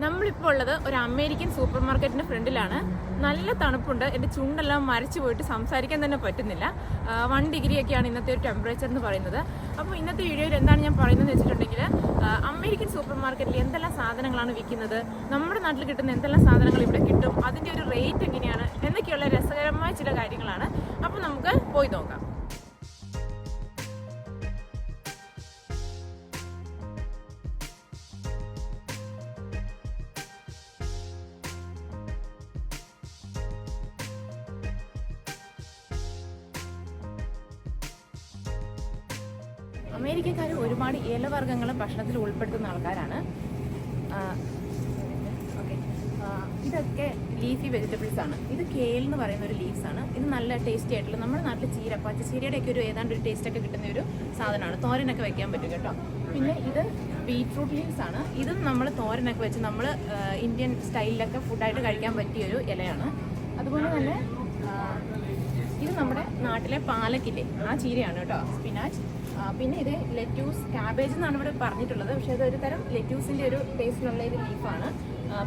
നമ്മളിപ്പോൾ ഉള്ളത് ഒരു അമേരിക്കൻ സൂപ്പർ മാർക്കറ്റിൻ്റെ ഫ്രണ്ടിലാണ്. നല്ല തണുപ്പുണ്ട്, എൻ്റെ ചുണ്ടെല്ലാം മരച്ചു പോയിട്ട് സംസാരിക്കാൻ തന്നെ പറ്റുന്നില്ല. 1 ഡിഗ്രിയൊക്കെയാണ് ഇന്നത്തെ ഒരു ടെമ്പറേച്ചർ എന്ന് പറയുന്നത്. അപ്പോൾ ഇന്നത്തെ വീഡിയോയിൽ എന്താണ് ഞാൻ പറയുന്നത് വെച്ചിട്ടുണ്ടെങ്കിൽ, അമേരിക്കൻ സൂപ്പർ മാർക്കറ്റിൽ എന്തെല്ലാം സാധനങ്ങളാണ് വിൽക്കുന്നത്, നമ്മുടെ നാട്ടിൽ കിട്ടുന്ന എന്തെല്ലാം സാധനങ്ങൾ ഇവിടെ കിട്ടും, അതിൻ്റെ ഒരു റേറ്റ് എങ്ങനെയാണ് എന്നൊക്കെയുള്ള രസകരമായ ചില കാര്യങ്ങളാണ്. അപ്പോൾ നമുക്ക് പോയി നോക്കാം. അമേരിക്കക്കാർ ഒരുപാട് ഇലവർഗ്ഗങ്ങൾ ഭക്ഷണത്തിൽ ഉൾപ്പെടുത്തുന്ന ആൾക്കാരാണ്. ഇതൊക്കെ ലീഫി വെജിറ്റബിൾസ് ആണ്. ഇത് കേൽ എന്ന് പറയുന്ന ഒരു ലീവ്സ് ആണ്. ഇത് നല്ല ടേസ്റ്റി ആയിട്ടുള്ള, നമ്മുടെ നാട്ടിൽ ചീര, പച്ചച്ചീരയുടെയൊക്കെ ഒരു ഏതാണ്ട് ഒരു ടേസ്റ്റൊക്കെ കിട്ടുന്ന ഒരു സാധനമാണ്. തോരനൊക്കെ വെക്കാൻ പറ്റും കേട്ടോ. പിന്നെ ഇത് ബീറ്റ്റൂട്ട് ലീവ്സ് ആണ്. ഇതും നമ്മൾ തോരനൊക്കെ വെച്ച് നമ്മൾ ഇന്ത്യൻ സ്റ്റൈലിലൊക്കെ ഫുഡായിട്ട് കഴിക്കാൻ പറ്റിയൊരു ഇലയാണ്. അതുപോലെ തന്നെ ഇത് നമ്മുടെ നാട്ടിലെ പാലക്കില്ലേ, ആ ചീരയാണ് കേട്ടോ, സ്പിനാച്ച്. പിന്നെ ഇത് ലെറ്റ്യൂസ്, ക്യാബേജ് എന്നാണ് ഇവിടെ പറഞ്ഞിട്ടുള്ളത്, പക്ഷേ ഇത് ഒരു തരം ലെറ്റ്യൂസിൻ്റെ ഒരു ടേസ്റ്റിലുള്ള ഒരു ലീഫാണ്.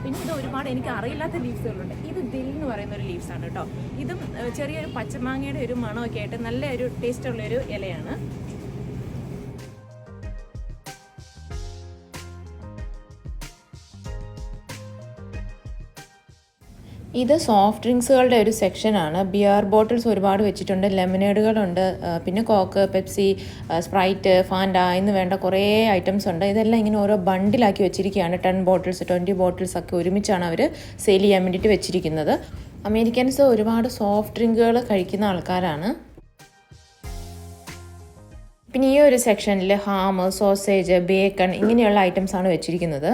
പിന്നെ ഇത് ഒരുപാട് എനിക്ക് അറിയില്ലാത്ത ലീവ്സുകളുണ്ട്. ഇത് ദിൽ എന്ന് പറയുന്ന ഒരു ലീവ്സ് ആണ് കേട്ടോ. ഇതും ചെറിയൊരു പച്ചമാങ്ങയുടെ ഒരു മണമൊക്കെ ആയിട്ട് നല്ല ഒരു ടേസ്റ്റുള്ളൊരു ഇലയാണ്. ഇത് സോഫ്റ്റ് ഡ്രിങ്ക്സുകളുടെ ഒരു സെക്ഷനാണ്. ബിയർ ബോട്ടിൽസ് ഒരുപാട് വെച്ചിട്ടുണ്ട്, ലെമനേഡുകളുണ്ട്, പിന്നെ കോക്ക്, പെപ്സി, സ്പ്രൈറ്റ്, ഫാൻഡ എന്ന് വേണ്ട കുറേ ഐറ്റംസ് ഉണ്ട്. ഇതെല്ലാം ഇങ്ങനെ ഓരോ ബണ്ടിലാക്കി വെച്ചിരിക്കുകയാണ്. 10 ബോട്ടിൽസ് 20 ബോട്ടിൽസ് ഒക്കെ ഒരുമിച്ചാണ് അവർ സെയിൽ ചെയ്യാൻ വേണ്ടിയിട്ട് വെച്ചിരിക്കുന്നത്. അമേരിക്കൻസ് ഒരുപാട് സോഫ്റ്റ് ഡ്രിങ്കുകൾ കഴിക്കുന്ന ആൾക്കാരാണ്. പിന്നെ ഈ ഒരു സെക്ഷനിൽ ഹാം, സോസേജ്, ബേക്കൺ ഇങ്ങനെയുള്ള ഐറ്റംസാണ് വെച്ചിരിക്കുന്നത്.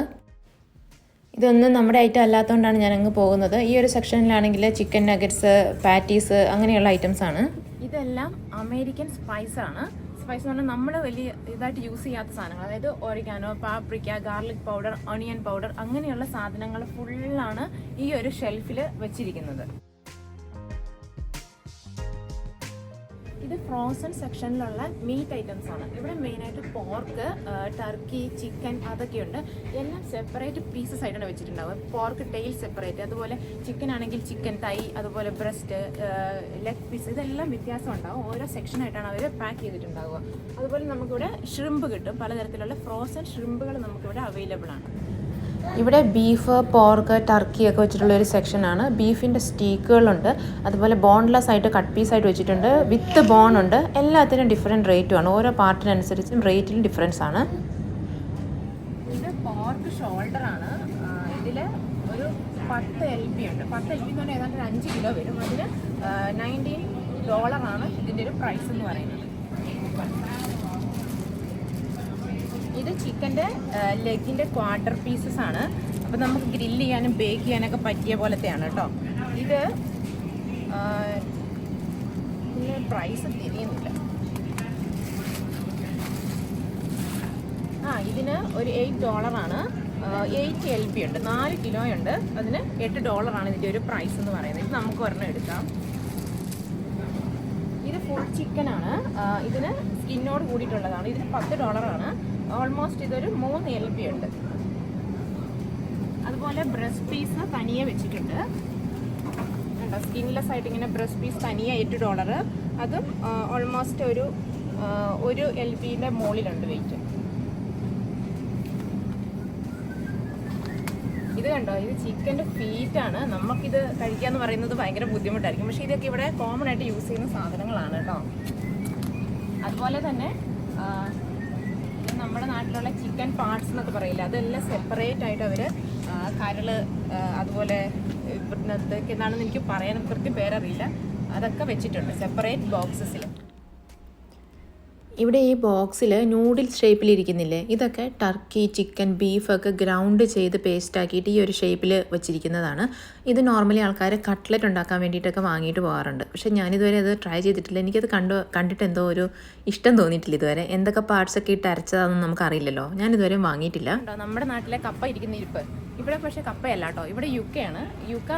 ഇതൊന്നും നമ്മുടെ ഐറ്റം അല്ലാത്തതുകൊണ്ടാണ് ഞാൻ അങ്ങ് പോകുന്നത്. ഈ ഒരു സെക്ഷനിലാണെങ്കിൽ ചിക്കൻ നഗറ്റ്സ്, പാറ്റീസ് അങ്ങനെയുള്ള ഐറ്റംസ് ആണ്. ഇതെല്ലാം അമേരിക്കൻ സ്പൈസ് ആണ്. സ്പൈസ് എന്ന് പറഞ്ഞാൽ നമ്മൾ വലിയ ഇതായിട്ട് യൂസ് ചെയ്യാത്ത സാധനങ്ങൾ, അതായത് oregano, paprika, garlic powder, onion powder അങ്ങനെയുള്ള സാധനങ്ങൾ ഫുള്ളാണ് ഈ ഒരു ഷെൽഫിൽ വെച്ചിരിക്കുന്നത്. ഇത് ഫ്രോസൺ സെക്ഷനിലുള്ള മീറ്റ് ഐറ്റംസ് ആണ്. ഇവിടെ മെയിനായിട്ട് പോർക്ക്, ടർക്കി, ചിക്കൻ അതൊക്കെയുണ്ട്. എല്ലാം സെപ്പറേറ്റ് പീസസ് ആയിട്ടാണ് വെച്ചിട്ടുണ്ടാവുക. പോർക്ക് ടെയിൽ സെപ്പറേറ്റ്, അതുപോലെ ചിക്കൻ ആണെങ്കിൽ ചിക്കൻ തൈ, അതുപോലെ ബ്രസ്റ്റ്, ലെഗ് പീസ്, ഇതെല്ലാം വ്യത്യാസം ഉണ്ടാവും. ഓരോ സെക്ഷനായിട്ടാണ് അവർ പാക്ക് ചെയ്തിട്ടുണ്ടാവുക. അതുപോലെ നമുക്കിവിടെ ഷ്രിമ്പ് കിട്ടും. പലതരത്തിലുള്ള ഫ്രോസൺ ഷ്രിമ്പുകൾ നമുക്കിവിടെ അവൈലബിൾ ആണ്. ഇവിടെ ബീഫ്, പോർക്ക്, ടർക്കി ഒക്കെ വെച്ചിട്ടുള്ളൊരു സെക്ഷനാണ്. ബീഫിൻ്റെ സ്റ്റീക്കുകളുണ്ട്, അതുപോലെ ബോൺലെസ് ആയിട്ട് കട്ട് പീസായിട്ട് വെച്ചിട്ടുണ്ട്, വിത്ത് ബോൺ ഉണ്ട്. എല്ലാത്തിനും ഡിഫറെൻറ്റ് റേറ്റുമാണ്. ഓരോ പാർട്ടിനനുസരിച്ചും റേറ്റിലും ഡിഫറൻസ് ആണ്. ഇത് പോർക്ക് ഷോൾഡർ ആണ്. ഇതിൽ ഒരു 10 LP ഉണ്ട്. 10 LP എന്ന് പറഞ്ഞാൽ ഏതാണ്ട് ഒരു 5 കിലോ വരും. അതിന് $19 ഇതിൻ്റെ ഒരു പ്രൈസ് എന്ന് പറയുന്നത്. ഇത് ചിക്കൻ്റെ ലെഗിൻ്റെ ക്വാർട്ടർ പീസസ് ആണ്. അപ്പം നമുക്ക് ഗ്രില്ല് ചെയ്യാനും ബേക്ക് ചെയ്യാനൊക്കെ പറ്റിയ പോലത്തെയാണ് കേട്ടോ. ഇത് പ്രൈസ് തിരിയുന്നില്ല. ഇതിന് ഒരു $8 8 LP ഉണ്ട്. 4 കിലോ ഉണ്ട്. അതിന് $8 ഇതിൻ്റെ ഒരു പ്രൈസ് എന്ന് പറയുന്നത്. ഇത് നമുക്ക് ഒരെണ്ണം എടുക്കാം. ഇത് ഫുൾ ചിക്കനാണ്. ഇതിന് സ്കിന്നോട് കൂടിയിട്ടുള്ളതാണ്. ഇതിന് $10. ഓൾമോസ്റ്റ് ഇതൊരു 3 LP ഉണ്ട്. അതുപോലെ ബ്രസ്റ്റ് പീസ് തനിയെ വെച്ചിട്ടുണ്ട് കേട്ടോ. സ്കിൻലെസ് ആയിട്ട് ഇങ്ങനെ ബ്രസ്റ്റ് പീസ് തനിയെ $8. അതും ഓൾമോസ്റ്റ് ഒരു LPയുടെ മുകളിലുണ്ട് വെയിറ്റ്. ഇത് കണ്ടോ, ഇത് ചിക്കൻ്റെ ഫീറ്റാണ്. നമുക്കിത് കഴിക്കാന്ന് പറയുന്നത് ഭയങ്കര ബുദ്ധിമുട്ടായിരിക്കും, പക്ഷേ ഇതൊക്കെ ഇവിടെ കോമൺ ആയിട്ട് യൂസ് ചെയ്യുന്ന സാധനങ്ങളാണ് കേട്ടോ. അതുപോലെ തന്നെ നമ്മുടെ നാട്ടിലുള്ള ചിക്കൻ പാർട്സ് എന്നൊക്കെ പറയില്ല, അതെല്ലാം സെപ്പറേറ്റ് ആയിട്ട് അവർ കരള്, അതുപോലെ ഇവിടുന്നതൊക്കെ എന്താണെന്ന് എനിക്ക് പറയാൻ കൃത്യം പേരറിയില്ല, അതൊക്കെ വെച്ചിട്ടുണ്ട് സെപ്പറേറ്റ് ബോക്സസിൽ. ഇവിടെ ഈ ബോക്സിൽ നൂഡിൽസ് ഷേപ്പിലിരിക്കുന്നില്ലേ, ഇതൊക്കെ ടർക്കി, ചിക്കൻ, ബീഫൊക്കെ ഗ്രൗണ്ട് ചെയ്ത് പേസ്റ്റാക്കിയിട്ട് ഈ ഒരു ഷേപ്പിൽ വെച്ചിരിക്കുന്നതാണ്. ഇത് നോർമലി ആൾക്കാർ കട്ട്ലറ്റ് ഉണ്ടാക്കാൻ വേണ്ടിയിട്ടൊക്കെ വാങ്ങിയിട്ട് പോകാറുണ്ട്. പക്ഷേ ഞാനിതുവരെ അത് ട്രൈ ചെയ്തിട്ടില്ല. എനിക്കത് കണ്ടിട്ട് എന്തോ ഒരു ഇഷ്ടം തോന്നിയിട്ടില്ല ഇതുവരെ. എന്തൊക്കെ പാർട്സൊക്കെ ഇട്ട് അരച്ചതാണെന്ന് നമുക്കറിയില്ലല്ലോ. ഞാനിതുവരെ വാങ്ങിയിട്ടില്ല. നമ്മുടെ നാട്ടിലെ കപ്പ ഇരിക്കുന്ന ഇരിപ്പ് ഇവിടെ പക്ഷേ കപ്പയല്ല കേട്ടോ, ഇവിടെ യുക്ക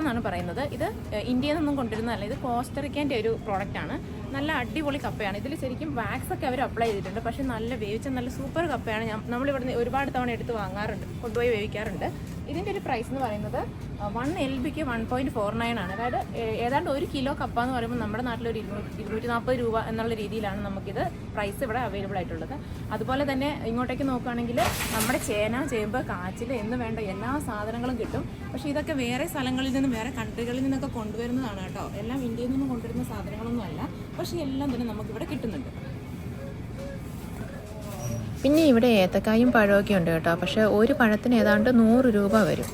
എന്നാണ് പറയുന്നത്. ഇത് ഇന്ത്യയിൽ നിന്നും കൊണ്ടുവരുന്നതല്ല, ഇത് കോസ്റ്ററിക്കേൻ്റെ ഒരു പ്രോഡക്റ്റാണ്. നല്ല അടിപൊളി കപ്പയാണ്. ഇതിൽ ശരിക്കും വാക്സ് ഒക്കെ അവർ അപ്ലൈ ചെയ്തിട്ടുണ്ട്. പക്ഷേ നല്ല വേവിച്ച നല്ല സൂപ്പർ കപ്പയാണ്. നമ്മളിവിടുന്ന് ഒരുപാട് തവണ എടുത്ത് വാങ്ങാറുണ്ട്, കൊണ്ടുപോയി വേവിക്കാറുണ്ട്. ഇതിൻ്റെ ഒരു പ്രൈസ് എന്ന് പറയുന്നത് 1 LBക്ക് 1.49 ആണ്. അതായത് ഏതാണ്ട് 1 കിലോ കപ്പ എന്ന് പറയുമ്പോൾ നമ്മുടെ നാട്ടിലൊരു 240 രൂപ എന്നുള്ള രീതിയിലാണ് നമുക്കിത് പ്രൈസ് ഇവിടെ അവൈലബിൾ ആയിട്ടുള്ളത്. അതുപോലെ തന്നെ ഇങ്ങോട്ടേക്ക് നോക്കുകയാണെങ്കിൽ നമ്മുടെ ചേന, ചേമ്പ്, കാച്ചിൽ എന്ന് വേണ്ട എല്ലാ സാധനങ്ങളും കിട്ടും. പക്ഷേ ഇതൊക്കെ വേറെ സ്ഥലങ്ങളിൽ നിന്നും വേറെ കൺട്രികളിൽ നിന്നൊക്കെ കൊണ്ടുവരുന്നതാണ് കേട്ടോ. എല്ലാം ഇന്ത്യയിൽ നിന്നും കൊണ്ടുവരുന്ന സാധനങ്ങളൊന്നും അല്ല, പക്ഷേ എല്ലാം തന്നെ നമുക്കിവിടെ കിട്ടുന്നുണ്ട്. പിന്നെ ഇവിടെ ഏത്തക്കായും പഴമൊക്കെ ഉണ്ട് കേട്ടോ. പക്ഷേ ഒരു പഴത്തിന് ഏതാണ്ട് 100 രൂപ വരും.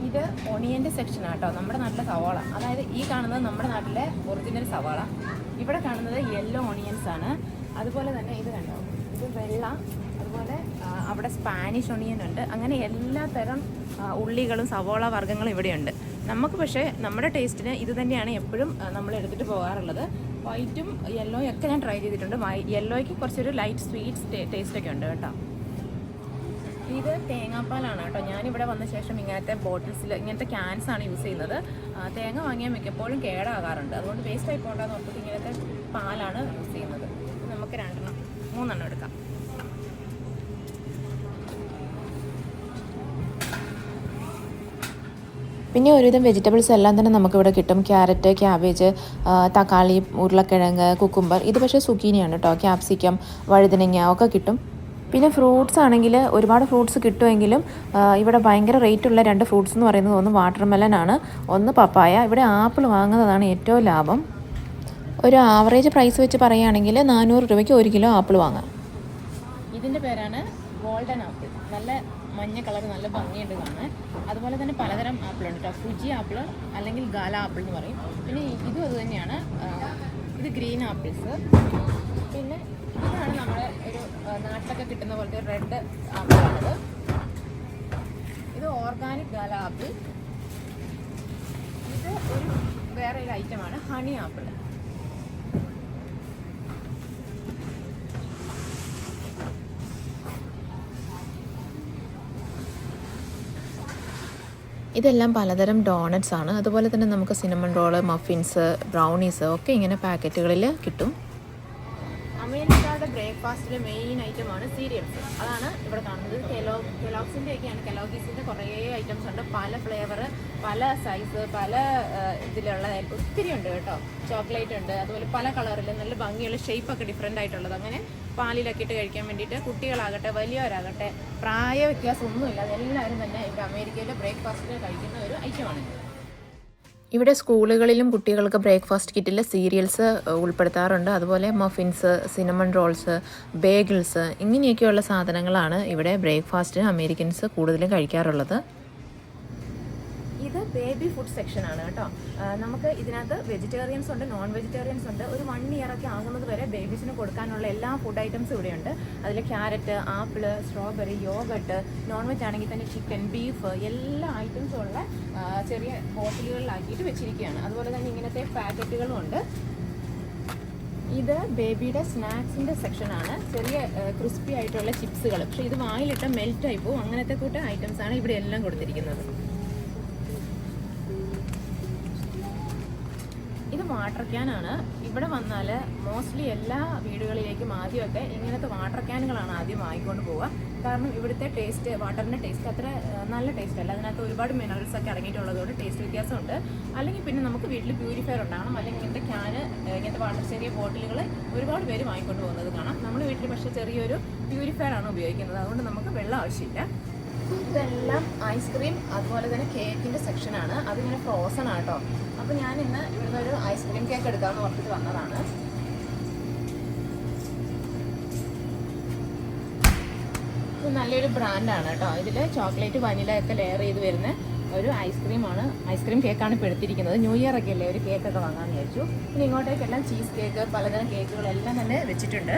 ഇത് ഒണിയൻ്റെ സെക്ഷനാണ് കേട്ടോ. നമ്മുടെ നാട്ടിലെ സവാള, അതായത് ഈ കാണുന്നത് നമ്മുടെ നാട്ടിലെ ഒറിജിനൽ സവാള. ഇവിടെ കാണുന്നത് യെല്ലോ ഓണിയൻസ് ആണ്. അതുപോലെ തന്നെ ഇത് കണ്ടോ, ഇത് വെള്ള, അതുപോലെ അവിടെ സ്പാനിഷ് ഒണിയൻ ഉണ്ട്. അങ്ങനെ എല്ലാ തരം ഉള്ളികളും സവാള വർഗ്ഗങ്ങളും ഇവിടെയുണ്ട്. നമുക്ക് പക്ഷേ നമ്മുടെ ടേസ്റ്റിന് ഇത് തന്നെയാണ് എപ്പോഴും നമ്മൾ എടുത്തിട്ട് പോകാറുള്ളത്. വൈറ്റും യെല്ലോയും ഒക്കെ ഞാൻ ട്രൈ ചെയ്തിട്ടുണ്ട്. യെല്ലോയ്ക്ക് കുറച്ചൊരു ലൈറ്റ് സ്വീറ്റ് ടേസ്റ്റൊക്കെ ഉണ്ട് കേട്ടോ. ഇത് തേങ്ങാപ്പാലാണ് കേട്ടോ. ഞാനിവിടെ വന്ന ശേഷം ഇങ്ങനത്തെ ബോട്ടിൽസിൽ ഇങ്ങനത്തെ ക്യാൻസാണ് യൂസ് ചെയ്യുന്നത്. തേങ്ങ വാങ്ങിയാൽ മിക്കപ്പോഴും കേടാകാറുണ്ട്. അതുകൊണ്ട് വേസ്റ്റ് ആയി പോകണ്ടെന്ന് ഓർത്തിട്ട് ഇങ്ങനത്തെ പാലാണ് യൂസ് ചെയ്യുന്നത്. നമുക്ക് 3 എടുക്കാം. പിന്നെ ഒരുവിധം വെജിറ്റബിൾസ് എല്ലാം തന്നെ നമുക്കിവിടെ കിട്ടും. ക്യാരറ്റ്, ക്യാബേജ്, തക്കാളി, ഉരുളക്കിഴങ്ങ്, കുക്കുംബർ. ഇത് പക്ഷേ സുക്കീനിയാണ് കേട്ടോ. ക്യാപ്സിക്കം, വഴുതനങ്ങ ഒക്കെ കിട്ടും. പിന്നെ ഫ്രൂട്ട്സ് ആണെങ്കിൽ ഒരുപാട് ഫ്രൂട്ട്സ് കിട്ടുമെങ്കിലും ഇവിടെ ഭയങ്കര റേറ്റുള്ള 2 ഫ്രൂട്ട്സ് എന്ന് പറയുന്നത് ഒന്ന് വാട്ടർമെലൻ ആണ്, ഒന്ന് പപ്പായ. ഇവിടെ ആപ്പിൾ വാങ്ങുന്നതാണ് ഏറ്റവും ലാഭം. ഒരു ആവറേജ് പ്രൈസ് വെച്ച് പറയുകയാണെങ്കിൽ 400 രൂപയ്ക്ക് 1 കിലോ ആപ്പിൾ വാങ്ങാം. ഇതിൻ്റെ പേരാണ് ഗോൾഡൻ ആപ്പിൾ. നല്ല മഞ്ഞ കളർ, നല്ല ഭംഗിയുണ്ട് കാണാൻ. അതുപോലെ തന്നെ പലതരം ആപ്പിളുണ്ട് കേട്ടോ. ഫുജി ആപ്പിൾ അല്ലെങ്കിൽ ഗാല ആപ്പിൾ എന്ന് പറയും. പിന്നെ ഇതും അത് തന്നെയാണ്. ഇത് ഗ്രീൻ ആപ്പിൾസ്. പിന്നെ ഇതാണ് നമ്മുടെ ഒരു നാട്ടിലൊക്കെ കിട്ടുന്ന പോലത്തെ റെഡ് ആപ്പിളാണിത്. ഇത് ഓർഗാനിക് ഗാല ആപ്പിൾ. ഇത് ഒരു വേറെ ഒരു ഐറ്റമാണ് ഹണി ആപ്പിൾ. ഇതെല്ലാം പലതരം ഡോണറ്റ്സ് ആണ്. അതുപോലെ തന്നെ നമുക്ക് സിനമൺ റോള്, മഫിൻസ്, ബ്രൗണീസ് ഒക്കെ ഇങ്ങനെ പാക്കറ്റുകളിൽ കിട്ടും. അമേരിക്കയുടെ ബ്രേക്ക്ഫാസ്റ്റിലെ മെയിൻ ഐറ്റമാണ് സീരിയൽസ്. അതാണ് ഇവിടെ കാണുന്നത്. കെലോഗ്സിൻ്റെ ഒക്കെയാണ്. കെലോഗീസിൻ്റെ കുറേ ഐറ്റംസ് ഉണ്ട്. പല ഫ്ലേവർ, പല സൈസ്, പല ഇതിലുള്ള ഒത്തിരി ഉണ്ട് കേട്ടോ. ചോക്ലേറ്റ് ഉണ്ട്, അതുപോലെ പല കളറിൽ നല്ല ഭംഗിയുള്ള ഷേപ്പൊക്കെ ഡിഫറെൻ്റ് ആയിട്ടുള്ളത്. അങ്ങനെ പാലിലൊക്കെ ഇട്ട് കഴിക്കാൻ വേണ്ടിയിട്ട് കുട്ടികളാകട്ടെ വലിയവരാകട്ടെ പ്രായ വ്യത്യാസമൊന്നുമില്ല. അതെല്ലാവരും തന്നെ ഇവിടെ അമേരിക്കയിലെ ബ്രേക്ക്ഫാസ്റ്റിൽ കഴിക്കുന്ന ഒരു ഐറ്റമാണ്. ഇവിടെ സ്കൂളുകളിലും കുട്ടികൾക്ക് ബ്രേക്ക്ഫാസ്റ്റ് കിറ്റിൽ സീരിയൽസ് ഉൾപ്പെടുത്താറുണ്ട്. അതുപോലെ മഫിൻസ്, സിനമൺ റോൾസ്, ബേഗിൾസ് ഇങ്ങനെയൊക്കെയുള്ള സാധനങ്ങളാണ് ഇവിടെ ബ്രേക്ക്ഫാസ്റ്റിന് അമേരിക്കൻസ് കൂടുതലും കഴിക്കാറുള്ളത്. ഇത് ബേബി ഫുഡ് സെക്ഷനാണ് കേട്ടോ. നമുക്ക് ഇതിനകത്ത് വെജിറ്റേറിയൻസ് ഉണ്ട്, നോൺ വെജിറ്റേറിയൻസ് ഉണ്ട്. ഒരു 1 year ഒക്കെ ആകുന്നത് വരെ ബേബീസിന് കൊടുക്കാനുള്ള എല്ലാ ഫുഡ് ഐറ്റംസും ഇവിടെയുണ്ട്. അതിൽ carrot, apple, strawberry, yoghurt, non veg ആണെങ്കിൽ തന്നെ ചിക്കൻ, ബീഫ് എല്ലാ ഐറ്റംസും ഉള്ള ചെറിയ ബോട്ടിലുകളിലാക്കിയിട്ട് വെച്ചിരിക്കുകയാണ്. അതുപോലെ തന്നെ ഇങ്ങനത്തെ പാക്കറ്റുകളും ഉണ്ട്. ഇത് ബേബിയുടെ സ്നാക്സിൻ്റെ സെക്ഷനാണ്. ചെറിയ ക്രിസ്പി ആയിട്ടുള്ള ചിപ്സുകൾ. പക്ഷേ ഇത് വായിലിട്ട മെൽറ്റായി പോകും. അങ്ങനത്തെ കൂട്ട ഐറ്റംസാണ് ഇവിടെ എല്ലാം കൊടുത്തിരിക്കുന്നത്. ഇത് വാട്ടർ ക്യാനാണ്. ഇവിടെ വന്നാൽ മോസ്റ്റ്ലി എല്ലാ വീടുകളിലേക്കും ആദ്യമൊക്കെ ഇങ്ങനത്തെ വാട്ടർ ക്യാനുകളാണ് ആദ്യം വാങ്ങിക്കൊണ്ട് പോവുക. കാരണം ഇവിടുത്തെ ടേസ്റ്റ്, വാട്ടറിൻ്റെ ടേസ്റ്റ് അത്ര നല്ല ടേസ്റ്റ് അല്ല. അതിനകത്ത് ഒരുപാട് മിനറൽസ് ഒക്കെ അടങ്ങിയിട്ടുള്ളതുകൊണ്ട് ടേസ്റ്റ് വ്യത്യാസമുണ്ട്. അല്ലെങ്കിൽ പിന്നെ നമുക്ക് വീട്ടിൽ പ്യൂരിഫയർ ഉണ്ടാകണം. അല്ലെങ്കിൽ ഇങ്ങനത്തെ ക്യാന്, ഇങ്ങനത്തെ വാട്ടർ ചെറിയ ബോട്ടിലുകൾ ഒരുപാട് പേര് വാങ്ങിക്കൊണ്ട് പോകുന്നത് കാണാം. നമ്മൾ വീട്ടിൽ പക്ഷേ ചെറിയൊരു പ്യൂരിഫയർ ആണ് ഉപയോഗിക്കുന്നത്. അതുകൊണ്ട് നമുക്ക് വെള്ളം ആവശ്യമില്ല. ഇതെല്ലാം ഐസ്ക്രീം, അതുപോലെ തന്നെ കേക്കിൻ്റെ സെക്ഷനാണ്. അതിങ്ങനെ ഫ്രോസൺ ആട്ടോ. അപ്പോൾ ഞാൻ ഇന്ന് ഇവിടുന്ന് ഒരു ഐസ്ക്രീം കേക്ക് എടുക്കാമെന്ന് ഓർത്തിട്ട് വന്നതാണ്. ഇത് നല്ലൊരു ബ്രാൻഡാണ് കേട്ടോ. ഇതിൽ ചോക്ലേറ്റ്, വനില ഒക്കെ ലെയർ ചെയ്ത് വരുന്ന ഒരു ഐസ്ക്രീമാണ്. ഐസ്ക്രീം കേക്കാണ് ഇപ്പോൾ എടുത്തിരിക്കുന്നത്. ന്യൂ ഇയർ ഒക്കെ അല്ലേ ഒരു കേക്കൊക്കെ വാങ്ങാമെന്ന് വിചാരിച്ചു. പിന്നെ ഇങ്ങോട്ടേക്കെല്ലാം ചീസ് കേക്ക്, പലതരം കേക്കുകളെല്ലാം തന്നെ വെച്ചിട്ടുണ്ട്.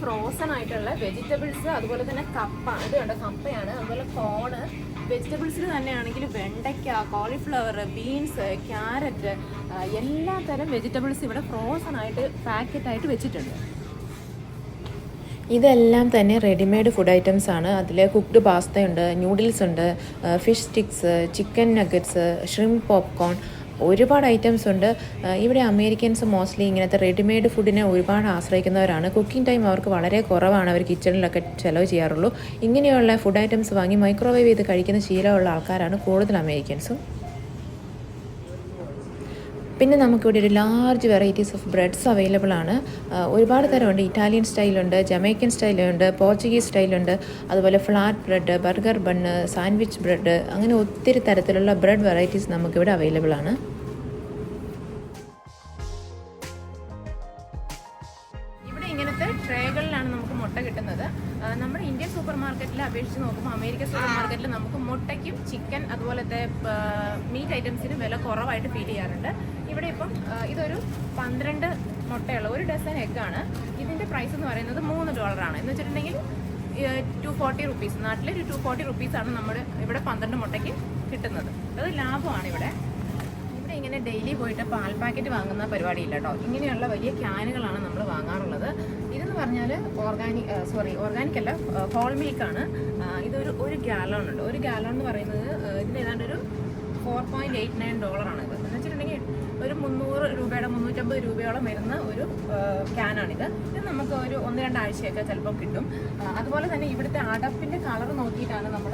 ഫ്രോസൺ ആയിട്ടുള്ള വെജിറ്റബിൾസ്, അതുപോലെ തന്നെ കപ്പ, ഇത് കണ്ടോ കപ്പയാണ്, അതുപോലെ കോണ്, വെജിറ്റബിൾസിൽ തന്നെയാണെങ്കിൽ വെണ്ടയ്ക്ക, കോളിഫ്ലവർ, ബീൻസ്, ക്യാരറ്റ്, എല്ലാ തരം വെജിറ്റബിൾസ് ഇവിടെ ഫ്രോസൺ ആയിട്ട് പാക്കറ്റായിട്ട് വെച്ചിട്ടുണ്ട്. ഇതെല്ലാം തന്നെ റെഡിമെയ്ഡ് ഫുഡ് ഐറ്റംസ് ആണ്. അതിൽ കുക്ക്ഡ് പാസ്തയുണ്ട്, ന്യൂഡിൽസ് ഉണ്ട്, fish sticks, chicken nuggets, shrimp popcorn, ഒരുപാട് ഐറ്റംസ് ഉണ്ട്. ഇവിടെ അമേരിക്കൻസ് മോസ്റ്റ്ലി ഇങ്ങനത്തെ റെഡിമെയ്ഡ് ഫുഡിനെ ഒരുപാട് ആശ്രയിക്കുന്നവരാണ്. കുക്കിംഗ് ടൈം അവർക്ക് വളരെ കുറവാണ്, അവർ കിച്ചണിലൊക്കെ ചിലവ് ചെയ്യാറുള്ളൂ. ഇങ്ങനെയുള്ള ഫുഡ് ഐറ്റംസ് വാങ്ങി മൈക്രോവേവ് ചെയ്ത് കഴിക്കുന്ന ശീലമുള്ള ആൾക്കാരാണ് കൂടുതൽ അമേരിക്കൻസും. പിന്നെ നമുക്കിവിടെ ഒരു large varieties of breads available ആണ്. ഒരുപാട് തരമുണ്ട്. ഇറ്റാലിയൻ സ്റ്റൈലുണ്ട്, ജമൈക്കൻ സ്റ്റൈലുണ്ട്, പോർച്ചുഗീസ് സ്റ്റൈലുണ്ട്, അതുപോലെ flat bread, burger bun, sandwich bread, അങ്ങനെ ഒത്തിരി തരത്തിലുള്ള ബ്രെഡ് വെറൈറ്റീസ് നമുക്കിവിടെ അവൈലബിൾ ആണ്. ഇങ്ങനത്തെ ട്രേകളിലാണ് നമുക്ക് മുട്ട കിട്ടുന്നത്. നമ്മുടെ ഇന്ത്യൻ സൂപ്പർ മാർക്കറ്റിൽ അപേക്ഷിച്ച് നോക്കുമ്പോൾ അമേരിക്കൻ സൂപ്പർ മാർക്കറ്റിൽ നമുക്ക് മുട്ടയ്ക്കും ചിക്കൻ അതുപോലത്തെ മീറ്റ് ഐറ്റംസിന് വില കുറവായിട്ട് ഫീൽ ചെയ്യാറുണ്ട്. ഇവിടെ ഇപ്പം ഇതൊരു 12 മുട്ടയുള്ള ഒരു ഡസൻ എഗ്ഗാണ്. ഇതിൻ്റെ പ്രൈസ് എന്ന് പറയുന്നത് $3 എന്ന് വെച്ചിട്ടുണ്ടെങ്കിൽ $240. നാട്ടിൽ $240 ആണ് നമ്മുടെ ഇവിടെ 12 മുട്ടയ്ക്ക് കിട്ടുന്നത്. അത് ലാഭമാണ് ഇവിടെ. ഇങ്ങനെ ഡെയിലി പോയിട്ട് പാൽ പാക്കറ്റ് വാങ്ങുന്ന പരിപാടിയില്ല കേട്ടോ. ഇങ്ങനെയുള്ള വലിയ ക്യാനുകളാണ് നമ്മൾ വാങ്ങാറുള്ളത്. ഇതെന്ന് പറഞ്ഞാൽ ഓർഗാനിക് അല്ല, ഹോൾ മിൽക്കാണ്. ഇതൊരു 1 ഗാലൺ ഉണ്ട്. 1 ഗാലൺ എന്ന് പറയുന്നത് ഇതിന് ഏതാണ്ട് ഒരു $4.89 ആണ്. ഇത് എന്ന് വെച്ചിട്ടുണ്ടെങ്കിൽ ഒരു 300 രൂപയുടെ 350 രൂപയോളം വരുന്ന ഒരു ക്യാനാണിത്. ഇത് നമുക്ക് ഒരു 1-2 ആഴ്ചയൊക്കെ ചിലപ്പോൾ കിട്ടും. അതുപോലെ തന്നെ ഇവിടുത്തെ അടപ്പിൻ്റെ കളർ നോക്കിയിട്ടാണ് നമ്മൾ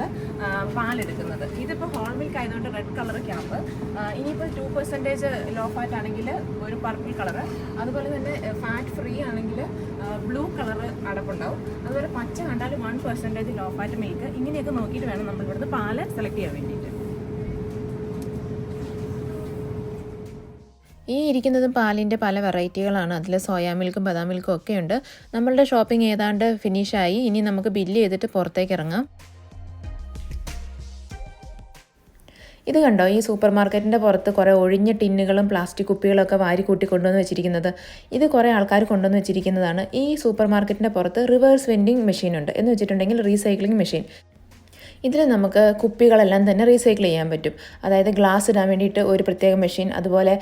പാലെടുക്കുന്നത്. ഇതിപ്പോൾ ഹോൾ മിൽക്ക് ആയതുകൊണ്ട് റെഡ് കളർ ക്യാപ്പ്. ഇനിയിപ്പോൾ 2% ലോ ഫാറ്റ് ആണെങ്കിൽ ഒരു പർപ്പിൾ കളറ്, അതുപോലെ തന്നെ ഫാറ്റ് ഫ്രീ ആണെങ്കിൽ ബ്ലൂ കളർ അടപ്പുണ്ടാവും. അതുപോലെ പച്ച കണ്ടാൽ 1% ലോ ഫാറ്റ് മിൽക്ക്. ഇങ്ങനെയൊക്കെ നോക്കിയിട്ട് വേണം നമ്മൾ ഇവിടുത്തെ പാല് സെലക്ട് ചെയ്യാൻ വേണ്ടിയിട്ട്. ഈ ഇരിക്കുന്നതും പാലിൻ്റെ പല വെറൈറ്റികളാണ്. അതിൽ സോയാ മിൽക്കും ബദാം മിൽക്കും ഒക്കെ ഉണ്ട്. നമ്മളുടെ ഷോപ്പിംഗ് ഏതാണ്ട് ഫിനിഷായി. ഇനി നമുക്ക് ബില്ല് ചെയ്തിട്ട് പുറത്തേക്ക് ഇറങ്ങാം. ഇത് കണ്ടോ, ഈ സൂപ്പർ മാർക്കറ്റിൻ്റെ പുറത്ത് കുറേ ഒഴിഞ്ഞ ടിന്നുകളും പ്ലാസ്റ്റിക് കുപ്പികളൊക്കെ വാരി കൂട്ടി കൊണ്ടുവന്ന് വെച്ചിരിക്കുന്നത്. ഇത് കുറേ ആൾക്കാർ കൊണ്ടുവന്ന് വെച്ചിരിക്കുന്നതാണ്. ഈ സൂപ്പർ മാർക്കറ്റിൻ്റെ പുറത്ത് റിവേഴ്സ് വെൻഡിങ് മെഷീൻ ഉണ്ട്. എന്ന് വെച്ചിട്ടുണ്ടെങ്കിൽ റീസൈക്ലിംഗ് മെഷീൻ. ഇതിൽ നമുക്ക് കുപ്പികളെല്ലാം തന്നെ റീസൈക്കിൾ ചെയ്യാൻ പറ്റും. അതായത് ഗ്ലാസ് ഇടാൻ വേണ്ടിയിട്ട് ഒരു പ്രത്യേക മെഷീൻ, അതുപോലെ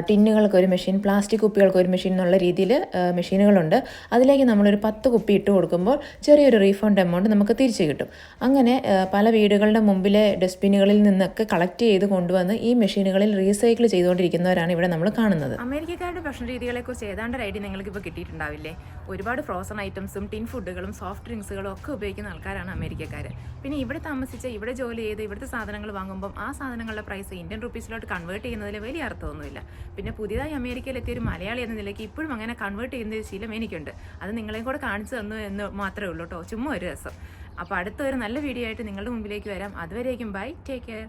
ടിന്നുകൾക്കൊരു മെഷീൻ, പ്ലാസ്റ്റിക് കുപ്പികൾക്കൊരു മെഷീൻ എന്നുള്ള രീതിയിൽ മെഷീനുകളുണ്ട്. അതിലേക്ക് നമ്മളൊരു 10 കുപ്പി ഇട്ട് കൊടുക്കുമ്പോൾ ചെറിയൊരു റീഫണ്ട് എമൗണ്ട് നമുക്ക് തിരിച്ച് കിട്ടും. അങ്ങനെ പല വീടുകളുടെ മുമ്പിലെ ഡസ്റ്റ്ബിനുകളിൽ നിന്നൊക്കെ കളക്ട് ചെയ്ത് കൊണ്ടുവന്ന് ഈ മെഷീനുകളിൽ റീസൈക്കിൾ ചെയ്തുകൊണ്ടിരിക്കുന്നവരാണ് ഇവിടെ നമ്മൾ കാണുന്നത്. അമേരിക്കക്കാരുടെ ഭക്ഷണ രീതികളെക്കുറിച്ച് ഏതാണ്ട് ഒരു ഐഡിയ നിങ്ങൾക്ക് ഇപ്പോൾ കിട്ടിയിട്ടുണ്ടാവില്ലേ? ഒരുപാട് ഫ്രോസൺ ഐറ്റംസും ടിൻ ഫുഡുകളും സോഫ്റ്റ് ഡ്രിങ്ക്സുകളും ഒക്കെ ഉപയോഗിക്കുന്ന ആൾക്കാരാണ് അമേരിക്കക്കാർ. പിന്നെ ഇവിടെ താമസിച്ച് ഇവിടെ ജോലി ചെയ്ത് ഇവിടുത്തെ സാധനങ്ങൾ വാങ്ങുമ്പോൾ ആ സാധനങ്ങളുടെ പ്രൈസ് ഇന്ത്യൻ റുപ്പീസിലോട്ട് കൺവേർട്ട് ചെയ്യുന്നതിൽ വലിയ അർത്ഥമൊന്നുമില്ല. പിന്നെ പുതിയതായി അമേരിക്കയിലെത്തിയ ഒരു മലയാളി എന്ന നിലയ്ക്ക് ഇപ്പോഴും അങ്ങനെ കൺവേർട്ട് ചെയ്യുന്ന ഒരു ശീലം എനിക്കുണ്ട്. അത് നിങ്ങളെയും കൂടെ കാണിച്ചു തന്നു എന്ന് മാത്രമേ ഉള്ളൂ കേട്ടോ, ചുമ്മാ ഒരു രസം. അപ്പോൾ അടുത്ത ഒരു നല്ല വീഡിയോ ആയിട്ട് നിങ്ങളുടെ മുമ്പിലേക്ക് വരാം. അതുവരേക്കും ബൈ, ടേക്ക് കെയർ.